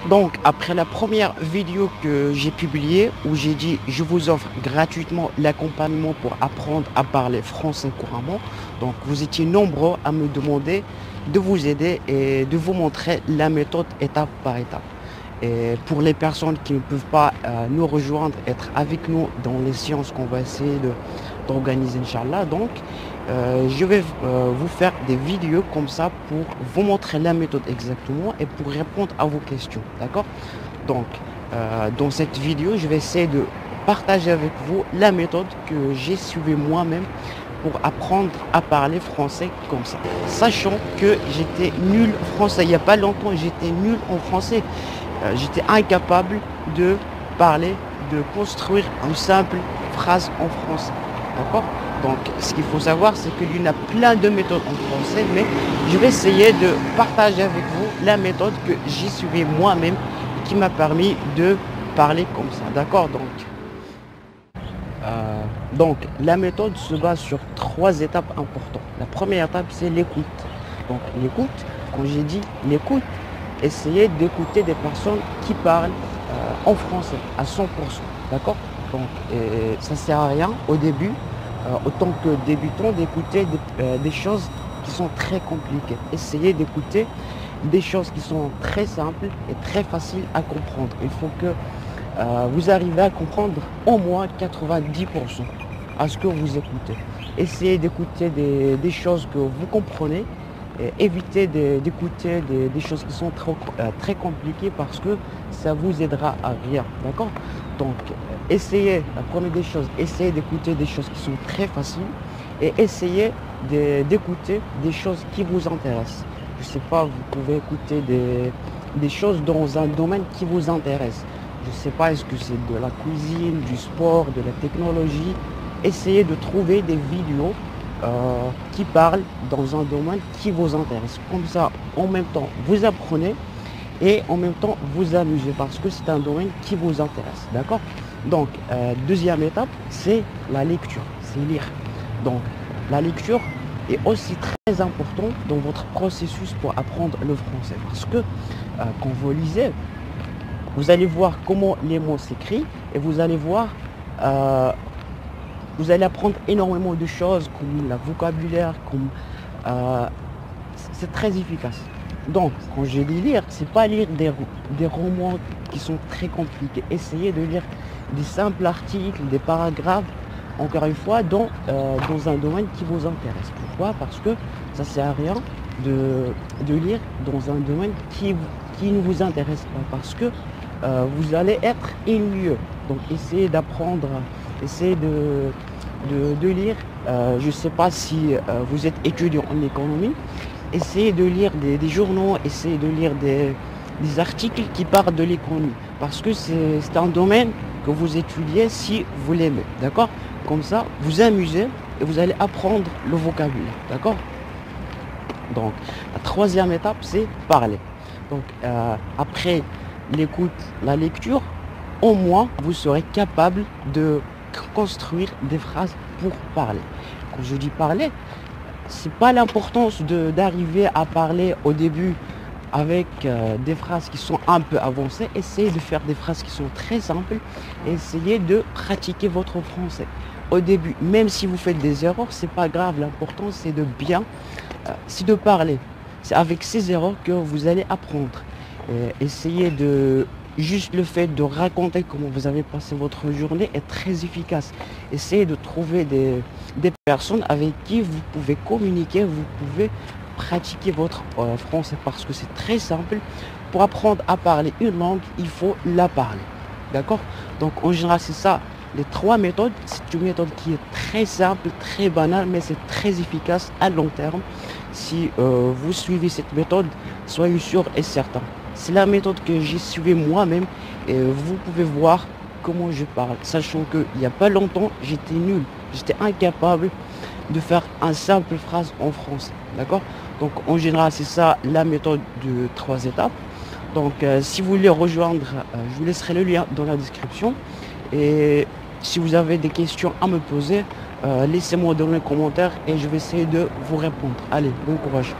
Donc, après la première vidéo que j'ai publiée, où j'ai dit je vous offre gratuitement l'accompagnement pour apprendre à parler français couramment, donc vous étiez nombreux à me demander de vous aider et de vous montrer la méthode étape par étape. Et pour les personnes qui ne peuvent pas nous rejoindre, être avec nous dans les séances qu'on va essayer d'organiser, Inch'Allah, donc je vais vous faire des vidéos comme ça pour vous montrer la méthode exactement et pour répondre à vos questions. D'accord? Donc, dans cette vidéo, je vais essayer de partager avec vous la méthode que j'ai suivie moi-même pour apprendre à parler français comme ça. Sachant que j'étais nul français. Il n'y a pas longtemps, j'étais nul en français. J'étais incapable de parler, de construire une simple phrase en français. D'accord? Donc, ce qu'il faut savoir, c'est qu'il y en a plein de méthodes en français, mais je vais essayer de partager avec vous la méthode que j'ai suivie moi-même et qui m'a permis de parler comme ça. D'accord? Donc, la méthode se base sur trois étapes importantes. La première étape, c'est l'écoute. Donc, l'écoute, quand j'ai dit l'écoute, essayez d'écouter des personnes qui parlent en français à 100%. D'accord? Donc, ça ne sert à rien au début, autant que débutant, d'écouter des choses qui sont très compliquées. Essayez d'écouter des choses qui sont très simples et très faciles à comprendre. Il faut que vous arrivez à comprendre au moins 90% à ce que vous écoutez. Essayez d'écouter des choses que vous comprenez et évitez d'écouter des choses qui sont très compliquées parce que ça vous aidera à rien. D'accord? Donc, essayez, la première des choses, essayez d'écouter des choses qui sont très faciles et essayez d'écouter des choses qui vous intéressent. Je ne sais pas, vous pouvez écouter des choses dans un domaine qui vous intéresse. Je ne sais pas, est-ce que c'est de la cuisine, du sport, de la technologie. Essayez de trouver des vidéos qui parlent dans un domaine qui vous intéresse. Comme ça, en même temps, vous apprenez et en même temps, vous amusez parce que c'est un domaine qui vous intéresse. D'accord? Donc, deuxième étape, c'est la lecture, c'est lire. Donc, la lecture est aussi très importante dans votre processus pour apprendre le français parce que quand vous lisez, vous allez voir comment les mots s'écrivent et vous allez voir, vous allez apprendre énormément de choses comme le vocabulaire, c'est très efficace. Donc, quand je dis lire, c'est pas lire des romans qui sont très compliqués. Essayez de lire des simples articles, des paragraphes, encore une fois, dans un domaine qui vous intéresse. Pourquoi? Parce que ça sert à rien de lire dans un domaine qui ne vous intéresse pas. Parce que vous allez être ennuyeux. Donc essayez d'apprendre, essayez de lire. Je ne sais pas si vous êtes étudiant en économie. Essayez de lire des journaux, essayez de lire des articles qui parlent de l'économie. Parce que c'est un domaine que vous étudiez si vous l'aimez. D'accord? Comme ça, vous amusez et vous allez apprendre le vocabulaire. D'accord? Donc, la troisième étape, c'est parler. Donc, après l'écoute, la lecture, au moins, vous serez capable de construire des phrases pour parler. Quand je dis parler, c'est pas l'importance d'arriver à parler au début avec des phrases qui sont un peu avancées. Essayez de faire des phrases qui sont très simples et essayez de pratiquer votre français. Au début, même si vous faites des erreurs, c'est pas grave. L'important, c'est de bien, c'est de parler. C'est avec ces erreurs que vous allez apprendre. Essayez de juste le fait de raconter comment vous avez passé votre journée est très efficace. Essayez de trouver des personnes avec qui vous pouvez communiquer, vous pouvez pratiquer votre français parce que c'est très simple. Pour apprendre à parler une langue, il faut la parler. D'accord? Donc en général, c'est ça. Les trois méthodes, c'est une méthode qui est très simple, très banale, mais c'est très efficace à long terme. Si vous suivez cette méthode, soyez sûr et certain. C'est la méthode que j'ai suivie moi-même et vous pouvez voir comment je parle. Sachant qu'il n'y a pas longtemps, j'étais nul. J'étais incapable de faire une simple phrase en français. D'accord? Donc en général, c'est ça la méthode de 3 étapes. Donc si vous voulez rejoindre, je vous laisserai le lien dans la description. Et si vous avez des questions à me poser, laissez-moi dans les commentaires et je vais essayer de vous répondre. Allez, bon courage.